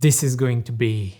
This is going to be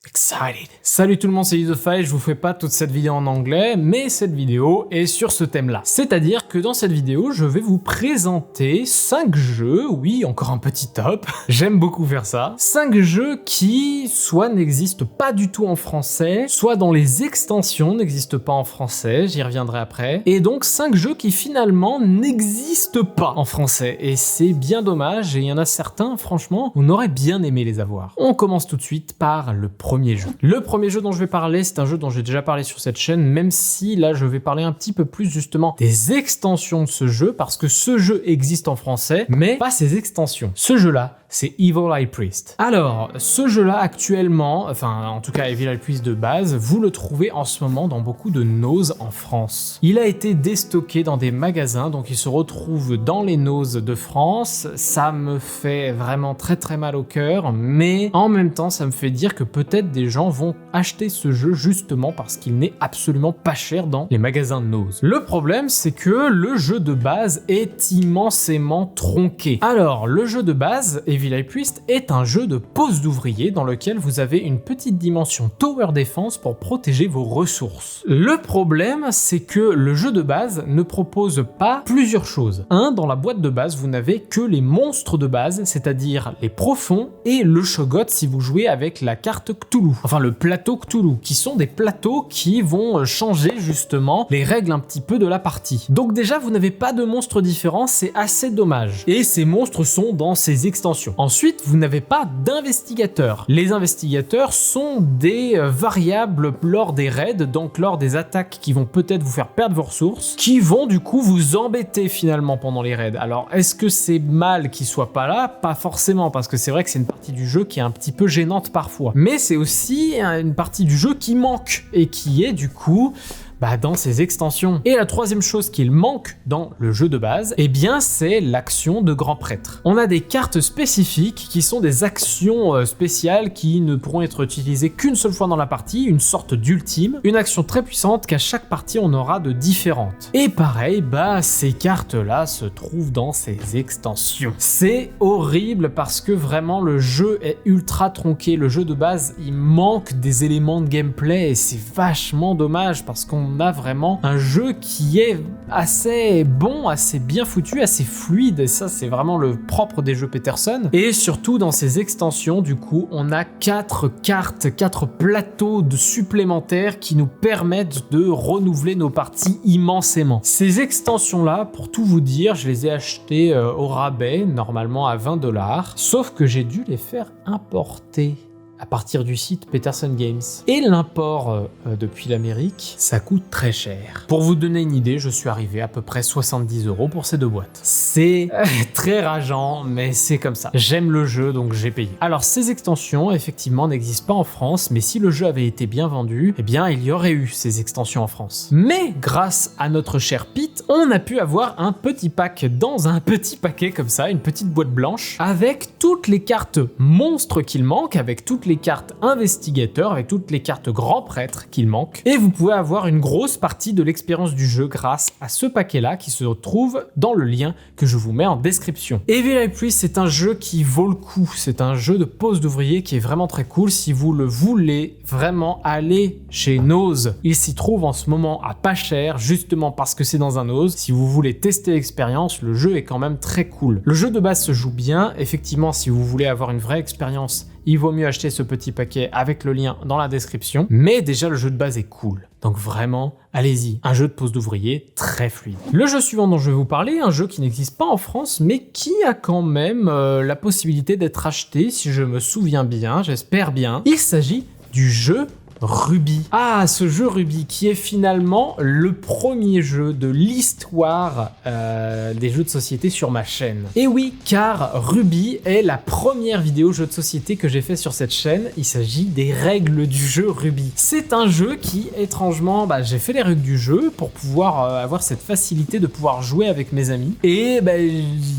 excited. Salut tout le monde, c'est Isofy, je vous fais pas toute cette vidéo en anglais, mais cette vidéo est sur ce thème-là. C'est-à-dire que dans cette vidéo, je vais vous présenter 5 jeux, oui, encore un petit top, j'aime beaucoup faire ça, 5 jeux qui soit n'existent pas du tout en français, soit dans les extensions n'existent pas en français, j'y reviendrai après, et donc 5 jeux qui finalement n'existent pas en français, et c'est bien dommage, et il y en a certains, franchement, on aurait bien aimé les avoir. On commence tout de suite par le premier jeu. Le premier jeu dont je vais parler, c'est un jeu dont j'ai déjà parlé sur cette chaîne, même si là je vais parler un petit peu plus justement des extensions de ce jeu, parce que ce jeu existe en français, mais pas ses extensions. Ce jeu-là, c'est Evil Eye Priest. Alors, ce jeu-là actuellement, enfin en tout cas Evil Eye Priest de base, vous le trouvez en ce moment dans beaucoup de Nose en France. Il a été déstocké dans des magasins, donc il se retrouve dans les Nose de France. Ça me fait vraiment très mal au cœur, mais en même temps ça me fait dire que peut-être des gens vont acheter ce jeu justement parce qu'il n'est absolument pas cher dans les magasins Nose. Le problème, c'est que le jeu de base est immensément tronqué. Alors, le jeu de base, Evil Eye Priest, est un jeu de pose d'ouvrier dans lequel vous avez une petite dimension tower defense pour protéger vos ressources. Le problème, c'est que le jeu de base ne propose pas plusieurs choses. Dans la boîte de base, vous n'avez que les monstres de base, c'est-à-dire les profonds et le Shoggoth si vous jouez avec la carte Cthulhu, enfin le plateau Cthulhu, qui sont des plateaux qui vont changer justement les règles un petit peu de la partie. Donc déjà, vous n'avez pas de monstres différents, c'est assez dommage. Et ces monstres sont dans ces extensions. Ensuite, vous n'avez pas d'investigateurs. Les investigateurs sont des variables lors des raids, donc lors des attaques qui vont peut-être vous faire perdre vos ressources, qui vont du coup vous embêter finalement pendant les raids. Alors, est-ce que c'est mal qu'ils soient pas là? Pas forcément, parce que c'est vrai que c'est une partie du jeu qui est un petit peu gênante parfois. Mais c'est aussi une partie du jeu qui manque et qui est du coup dans ses extensions. Et la troisième chose qu'il manque dans le jeu de base, eh bien c'est l'action de grand prêtre. On a des cartes spécifiques qui sont des actions spéciales qui ne pourront être utilisées qu'une seule fois dans la partie, une sorte d'ultime, une action très puissante qu'à chaque partie on aura de différentes. Et pareil, ces cartes-là se trouvent dans ces extensions. C'est horrible parce que vraiment le jeu est ultra tronqué. Le jeu de base, il manque des éléments de gameplay et c'est vachement dommage parce qu'on a vraiment un jeu qui est assez bon, assez bien foutu, assez fluide, et ça c'est vraiment le propre des jeux Peterson. Et surtout dans ces extensions, du coup, on a 4 cartes, 4 plateaux supplémentaires qui nous permettent de renouveler nos parties immensément. Ces extensions-là, pour tout vous dire, je les ai achetées au rabais, normalement à 20$, sauf que j'ai dû les faire importer à partir du site Peterson Games. Et l'import depuis l'Amérique, ça coûte très cher. Pour vous donner une idée, je suis arrivé à peu près 70€ pour ces 2 boîtes. C'est très rageant, mais c'est comme ça. J'aime le jeu, donc j'ai payé. Alors, ces extensions, effectivement, n'existent pas en France, mais si le jeu avait été bien vendu, eh bien, il y aurait eu ces extensions en France. Mais, grâce à notre cher Pete, on a pu avoir un petit pack dans un petit paquet comme ça, une petite boîte blanche, avec toutes les cartes monstres qu'il manque, avec toutes les cartes investigateurs, avec toutes les cartes grands prêtres qu'il manque, et vous pouvez avoir une grosse partie de l'expérience du jeu grâce à ce paquet-là qui se trouve dans le lien que je vous mets en description. Evil Eye Priest, c'est un jeu qui vaut le coup, c'est un jeu de pose d'ouvrier qui est vraiment très cool. Si vous le voulez vraiment, aller chez Nose. Il s'y trouve en ce moment à pas cher, justement parce que c'est dans un Nose. Si vous voulez tester l'expérience, le jeu est quand même très cool. Le jeu de base se joue bien, effectivement, si vous voulez avoir une vraie expérience, il vaut mieux acheter ce petit paquet avec le lien dans la description. Mais déjà, le jeu de base est cool. Donc vraiment, allez-y. Un jeu de pose d'ouvrier très fluide. Le jeu suivant dont je vais vous parler, un jeu qui n'existe pas en France, mais qui a quand même la possibilité d'être acheté, si je me souviens bien, j'espère bien. Il s'agit du jeu Ruby. Ah, ce jeu Ruby qui est finalement le premier jeu de l'histoire des jeux de société sur ma chaîne. Et oui, car Ruby est la première vidéo jeu de société que j'ai fait sur cette chaîne. Il s'agit des règles du jeu Ruby. C'est un jeu qui, étrangement, j'ai fait les règles du jeu pour pouvoir avoir cette facilité de pouvoir jouer avec mes amis. Et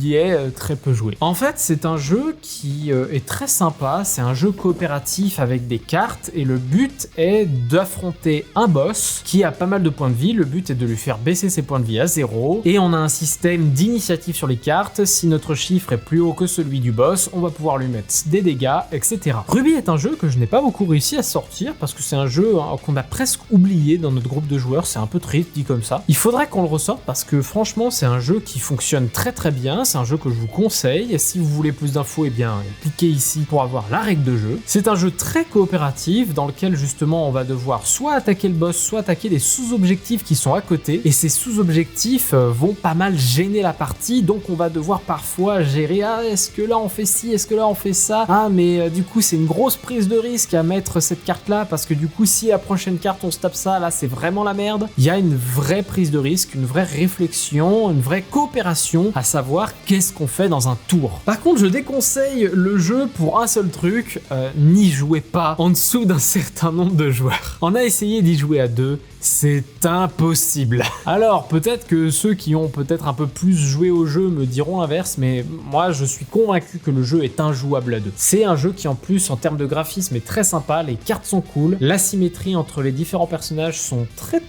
j'y ai très peu joué. En fait, c'est un jeu qui est très sympa. C'est un jeu coopératif avec des cartes et le but est d'affronter un boss qui a pas mal de points de vie. Le but est de lui faire baisser ses points de vie à 0. Et on a un système d'initiative sur les cartes. Si notre chiffre est plus haut que celui du boss, on va pouvoir lui mettre des dégâts, etc. Ruby est un jeu que je n'ai pas beaucoup réussi à sortir parce que c'est un jeu qu'on a presque oublié dans notre groupe de joueurs. C'est un peu triste dit comme ça. Il faudrait qu'on le ressorte parce que franchement, c'est un jeu qui fonctionne très très bien. C'est un jeu que je vous conseille. Et si vous voulez plus d'infos, eh bien, cliquez ici pour avoir la règle de jeu. C'est un jeu très coopératif dans lequel justement on va devoir soit attaquer le boss, soit attaquer des sous-objectifs qui sont à côté. Et ces sous-objectifs vont pas mal gêner la partie, donc on va devoir parfois gérer, ah est-ce que là on fait ci, est-ce que là on fait ça, ah mais du coup c'est une grosse prise de risque à mettre cette carte là, parce que du coup si la prochaine carte on se tape ça, là c'est vraiment la merde. Il y a une vraie prise de risque, une vraie réflexion, une vraie coopération à savoir qu'est-ce qu'on fait dans un tour. Par contre je déconseille le jeu pour un seul truc, n'y jouez pas en dessous d'un certain nombre de joueurs. On a essayé d'y jouer à 2, c'est impossible. Alors peut-être que ceux qui ont peut-être un peu plus joué au jeu me diront l'inverse, mais moi je suis convaincu que le jeu est injouable à 2. C'est un jeu qui en plus en termes de graphisme est très sympa, les cartes sont cool, l'asymétrie entre les différents personnages sont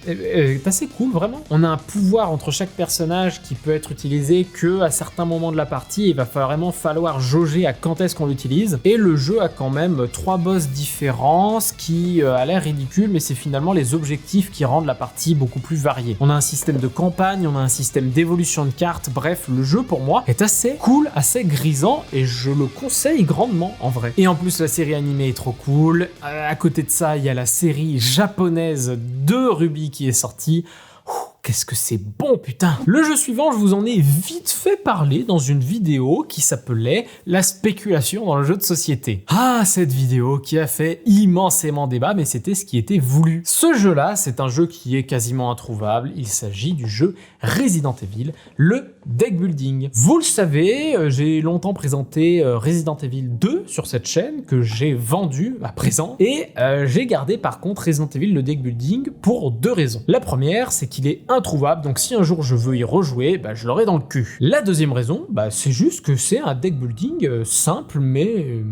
est assez cool vraiment. On a un pouvoir entre chaque personnage qui peut être utilisé que à certains moments de la partie, il va vraiment falloir jauger à quand est-ce qu'on l'utilise. Et le jeu a quand même 3 boss différents, ce qui a l'air ridicule, mais c'est finalement les objectifs qui rendent la partie beaucoup plus variée. On a un système de campagne, on a un système d'évolution de cartes, bref, le jeu pour moi est assez cool, assez grisant et je le conseille grandement en vrai. Et en plus la série animée est trop cool, à côté de ça il y a la série japonaise de Ruby qui est sortie. Qu'est-ce que c'est bon, putain! Le jeu suivant, je vous en ai vite fait parler dans une vidéo qui s'appelait « La spéculation dans le jeu de société ». Ah, cette vidéo qui a fait immensément débat, mais c'était ce qui était voulu. Ce jeu-là, c'est un jeu qui est quasiment introuvable. Il s'agit du jeu Resident Evil, le deck building. Vous le savez, j'ai longtemps présenté Resident Evil 2 sur cette chaîne, que j'ai vendu à présent, et j'ai gardé par contre Resident Evil le deck building pour 2 raisons. La première, c'est qu'il est introuvable, donc si un jour je veux y rejouer, je l'aurai dans le cul. La deuxième raison, c'est juste que c'est un deck building simple mais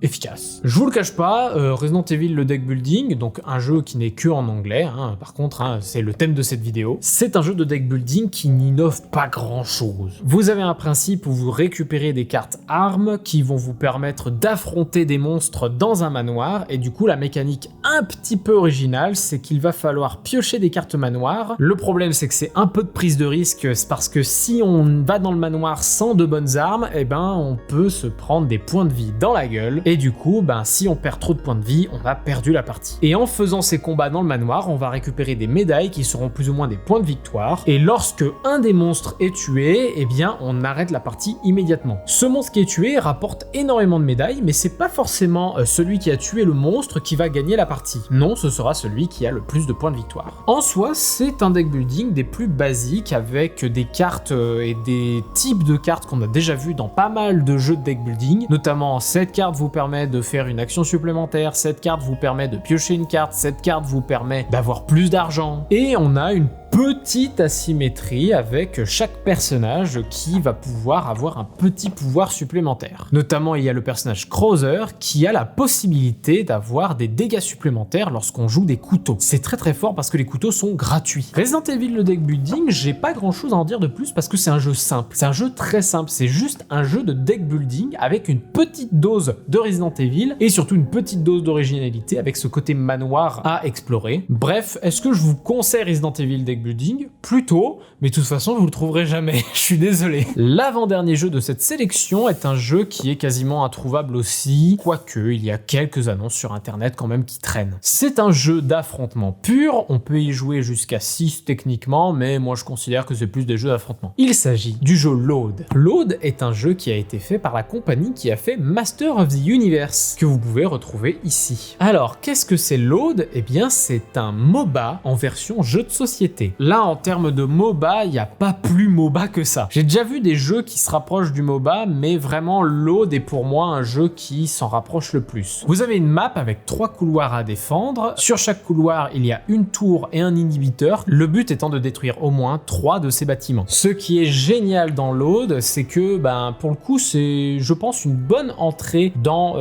efficace. Je vous le cache pas, Resident Evil le deck building, donc un jeu qui n'est que en anglais, par contre c'est le thème de cette vidéo, c'est un jeu de deck building qui n'innove pas grand chose. Vous avez un principe où vous récupérez des cartes armes qui vont vous permettre d'affronter des monstres dans un manoir, et du coup la mécanique un petit peu originale, c'est qu'il va falloir piocher des cartes manoir. Le problème c'est que c'est un peu de prise de risque, c'est parce que si on va dans le manoir sans de bonnes armes, on peut se prendre des points de vie dans la gueule, et du coup, si on perd trop de points de vie, on a perdu la partie. Et en faisant ces combats dans le manoir, on va récupérer des médailles qui seront plus ou moins des points de victoire. Et lorsque un des monstres est tué, on arrête la partie immédiatement. Ce monstre qui est tué rapporte énormément de médailles, mais c'est pas forcément celui qui a tué le monstre qui va gagner la partie. Non, ce sera celui qui a le plus de points de victoire. En soi, c'est un deck building des plus basiques avec des cartes et des types de cartes qu'on a déjà vu dans pas mal de jeux de deck building. Notamment, cette carte vous permet de faire une action supplémentaire, cette carte vous permet de piocher une carte, cette carte vous permet d'avoir plus d'argent. Et on a une petite asymétrie avec chaque personnage qui va pouvoir avoir un petit pouvoir supplémentaire. Notamment, il y a le personnage Krauser qui a la possibilité d'avoir des dégâts supplémentaires lorsqu'on joue des couteaux. C'est très très fort parce que les couteaux sont gratuits. Resident Evil le deck building, j'ai pas grand chose à en dire de plus parce que c'est un jeu simple. C'est un jeu très simple, c'est juste un jeu de deck building avec une petite dose de Resident Evil et surtout une petite dose d'originalité avec ce côté manoir à explorer. Bref, est-ce que je vous conseille Resident Evil deck building? Plutôt, mais de toute façon vous le trouverez jamais, je suis désolé. L'avant-dernier jeu de cette sélection est un jeu qui est quasiment introuvable aussi, quoique il y a quelques annonces sur internet quand même qui traînent. C'est un jeu d'affrontement pur, on peut y jouer jusqu'à 6 techniquement, mais moi je considère que c'est plus des jeux d'affrontement. Il s'agit du jeu Load. Load est un jeu qui a été fait par la compagnie qui a fait Master of the Universe, que vous pouvez retrouver ici. Alors, qu'est-ce que c'est Load? Eh bien, c'est un MOBA en version jeu de société. Là, en termes de MOBA, il n'y a pas plus MOBA que ça. J'ai déjà vu des jeux qui se rapprochent du MOBA, mais vraiment Load est pour moi un jeu qui s'en rapproche le plus. Vous avez une map avec 3 couloirs à défendre. Sur chaque couloir, il y a une tour et un inhibiteur, le but étant de détruire au moins 3 de ces bâtiments. Ce qui est génial dans Load, c'est que pour le coup, c'est, je pense, une bonne entrée dans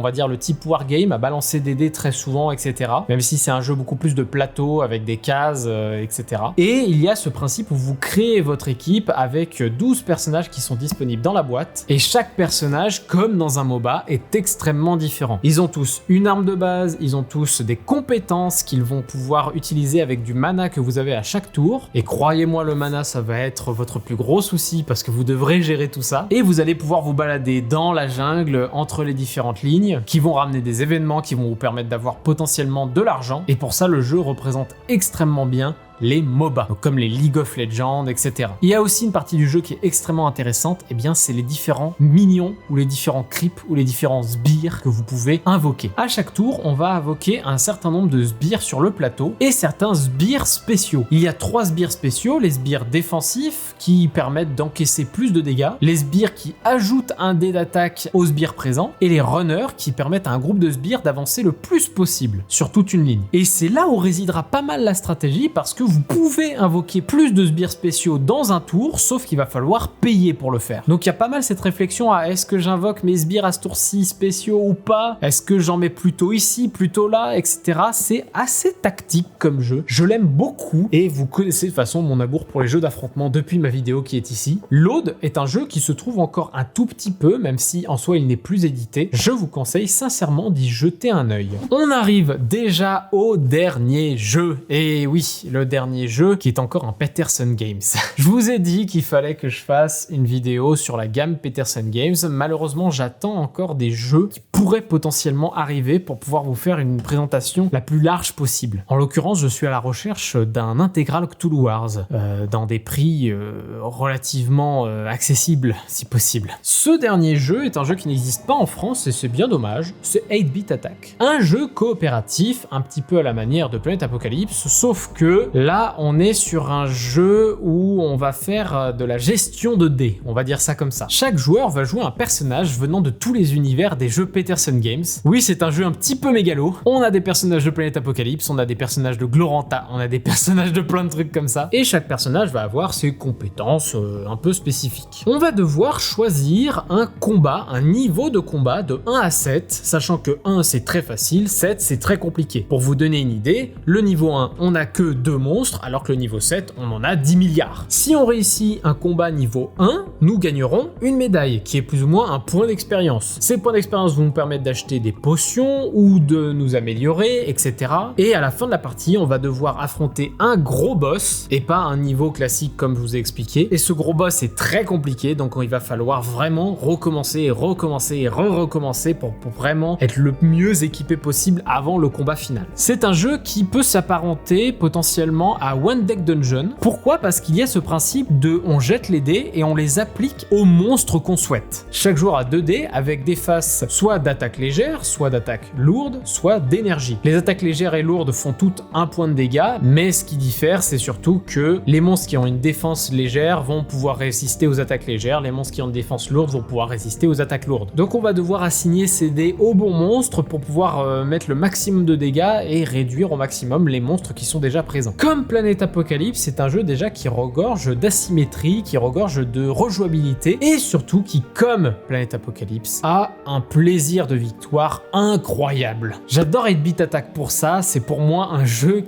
on va dire le type wargame, à balancer des dés très souvent, etc. Même si c'est un jeu beaucoup plus de plateau avec des cases, etc. Et il y a ce principe où vous créez votre équipe avec 12 personnages qui sont disponibles dans la boîte, et chaque personnage, comme dans un MOBA, est extrêmement différent. Ils ont tous une arme de base, ils ont tous des compétences qu'ils vont pouvoir utiliser avec du mana que vous avez à chaque tour, et croyez-moi, le mana ça va être votre plus gros souci parce que vous devrez gérer tout ça, et vous allez pouvoir vous balader dans la jungle entre les différentes lignes qui vont ramener des événements qui vont vous permettre d'avoir potentiellement de l'argent, et pour ça le jeu représente extrêmement bien les MOBA, donc comme les League of Legends, etc. Il y a aussi une partie du jeu qui est extrêmement intéressante, et bien c'est les différents minions, ou les différents creeps, ou les différents sbires que vous pouvez invoquer. À chaque tour, on va invoquer un certain nombre de sbires sur le plateau, et certains sbires spéciaux. Il y a 3 sbires spéciaux, les sbires défensifs, qui permettent d'encaisser plus de dégâts, les sbires qui ajoutent un dé d'attaque aux sbires présents, et les runners qui permettent à un groupe de sbires d'avancer le plus possible sur toute une ligne. Et c'est là où résidera pas mal la stratégie, parce que vous pouvez invoquer plus de sbires spéciaux dans un tour, sauf qu'il va falloir payer pour le faire. Donc il y a pas mal cette réflexion à est-ce que j'invoque mes sbires à ce tour-ci spéciaux ou pas? Est-ce que j'en mets plutôt ici, plutôt là, etc. C'est assez tactique comme jeu. Je l'aime beaucoup, et vous connaissez de toute façon mon amour pour les jeux d'affrontement depuis ma vidéo qui est ici. L'Aude est un jeu qui se trouve encore un tout petit peu, même si en soi il n'est plus édité. Je vous conseille sincèrement d'y jeter un œil. On arrive déjà au dernier jeu. Et oui, le dernier jeu qui est encore un Petersen Games. Je vous ai dit qu'il fallait que je fasse une vidéo sur la gamme Petersen Games. Malheureusement, j'attends encore des jeux qui pourraient potentiellement arriver pour pouvoir vous faire une présentation la plus large possible. En l'occurrence, je suis à la recherche d'un intégral Cthulhu Wars dans des prix relativement accessibles si possible. Ce dernier jeu est un jeu qui n'existe pas en France et c'est bien dommage. C'est 8-Bit Attack. Un jeu coopératif un petit peu à la manière de Planet Apocalypse, sauf que là, on est sur un jeu où on va faire de la gestion de dés, on va dire ça comme ça. Chaque joueur va jouer un personnage venant de tous les univers des jeux Petersen Games. Oui, c'est un jeu un petit peu mégalo. On a des personnages de Planet Apocalypse, on a des personnages de Gloranta, on a des personnages de plein de trucs comme ça. Et chaque personnage va avoir ses compétences un peu spécifiques. On va devoir choisir un combat, un niveau de combat de 1 à 7, sachant que 1 c'est très facile, 7 c'est très compliqué. Pour vous donner une idée, le niveau 1, on n'a que 2 monstres, alors que le niveau 7, on en a 10 milliards. Si on réussit un combat niveau 1, nous gagnerons une médaille, qui est plus ou moins un point d'expérience. Ces points d'expérience vont nous permettre d'acheter des potions ou de nous améliorer, etc. Et à la fin de la partie, on va devoir affronter un gros boss, et pas un niveau classique comme je vous ai expliqué. Et ce gros boss est très compliqué, donc il va falloir vraiment recommencer et recommencer et recommencer pour vraiment être le mieux équipé possible avant le combat final. C'est un jeu qui peut s'apparenter potentiellement à One Deck Dungeon. Pourquoi? Parce qu'il y a ce principe de on jette les dés et on les applique aux monstres qu'on souhaite. Chaque joueur a 2 dés avec des faces soit d'attaque légère, soit d'attaque lourde, soit d'énergie. Les attaques légères et lourdes font toutes 1 point de dégâts, mais ce qui diffère, c'est surtout que les monstres qui ont une défense légère vont pouvoir résister aux attaques légères, les monstres qui ont une défense lourde vont pouvoir résister aux attaques lourdes. Donc on va devoir assigner ces dés aux bons monstres pour pouvoir mettre le maximum de dégâts et réduire au maximum les monstres qui sont déjà présents. Comme Planet Apocalypse, c'est un jeu déjà qui regorge d'asymétrie, qui regorge de rejouabilité et surtout qui, comme Planet Apocalypse, a un plaisir de victoire incroyable. J'adore 8-Bit Attack pour ça, c'est pour moi un jeu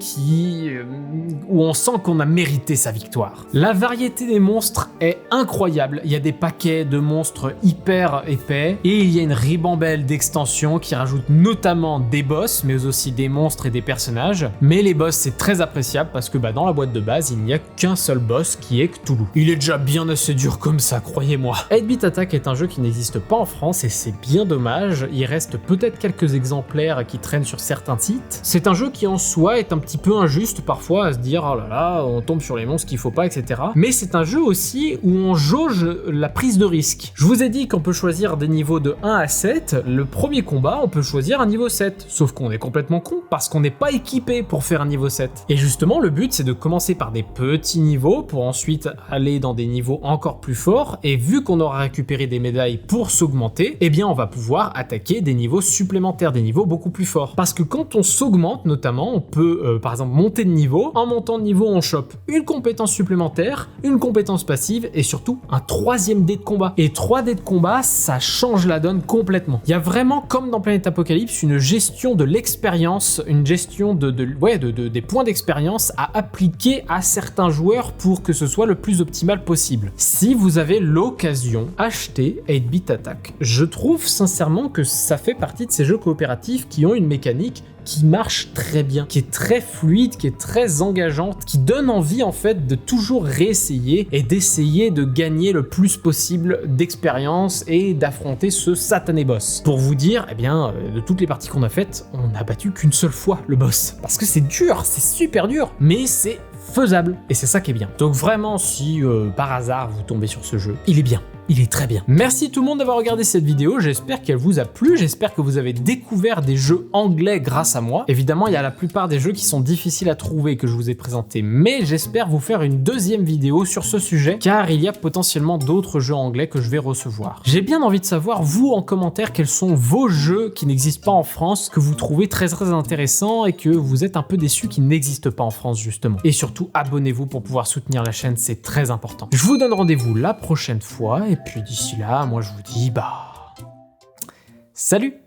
où on sent qu'on a mérité sa victoire. La variété des monstres est incroyable, il y a des paquets de monstres hyper épais et il y a une ribambelle d'extensions qui rajoutent notamment des boss, mais aussi des monstres et des personnages. Mais les boss, c'est très appréciable parce que dans la boîte de base, il n'y a qu'un seul boss qui est Cthulhu. Il est déjà bien assez dur comme ça, croyez-moi. 8-Bit Attack est un jeu qui n'existe pas en France et c'est bien dommage. Il reste peut-être quelques exemplaires qui traînent sur certains sites. C'est un jeu qui en soi est un petit peu injuste parfois à se dire oh là là, on tombe sur les monstres qu'il faut pas, etc. Mais c'est un jeu aussi où on jauge la prise de risque. Je vous ai dit qu'on peut choisir des niveaux de 1 à 7. Le premier combat, on peut choisir un niveau 7. Sauf qu'on est complètement con parce qu'on n'est pas équipé pour faire un niveau 7. Et justement, le but c'est de commencer par des petits niveaux pour ensuite aller dans des niveaux encore plus forts, et vu qu'on aura récupéré des médailles pour s'augmenter, eh bien on va pouvoir attaquer des niveaux supplémentaires, des niveaux beaucoup plus forts. Parce que quand on s'augmente notamment, on peut par exemple monter de niveau. En montant de niveau, on chope une compétence supplémentaire, une compétence passive et surtout un 3e dé de combat. Et 3 dés de combat, ça change la donne complètement. Il y a vraiment, comme dans Planète Apocalypse, une gestion de l'expérience, une gestion des points d'expérience à appliquer à certains joueurs pour que ce soit le plus optimal possible. Si vous avez l'occasion, achetez 8-Bit Attack. Je trouve sincèrement que ça fait partie de ces jeux coopératifs qui ont une mécanique qui marche très bien, qui est très fluide, qui est très engageante, qui donne envie en fait de toujours réessayer et d'essayer de gagner le plus possible d'expérience et d'affronter ce satané boss. Pour vous dire, eh bien, de toutes les parties qu'on a faites, on n'a battu qu'une seule fois le boss. Parce que c'est dur, c'est super dur, mais c'est faisable. Et c'est ça qui est bien. Donc vraiment, si par hasard vous tombez sur ce jeu, il est bien. Il est très bien. Merci tout le monde d'avoir regardé cette vidéo, j'espère qu'elle vous a plu, j'espère que vous avez découvert des jeux anglais grâce à moi. Évidemment, il y a la plupart des jeux qui sont difficiles à trouver que je vous ai présentés, mais j'espère vous faire une deuxième vidéo sur ce sujet, car il y a potentiellement d'autres jeux anglais que je vais recevoir. J'ai bien envie de savoir, vous, en commentaire, quels sont vos jeux qui n'existent pas en France, que vous trouvez très intéressants et que vous êtes un peu déçus qu'ils n'existent pas en France, justement. Et surtout, abonnez-vous pour pouvoir soutenir la chaîne, c'est très important. Je vous donne rendez-vous la prochaine fois, et puis d'ici là, moi je vous dis, salut!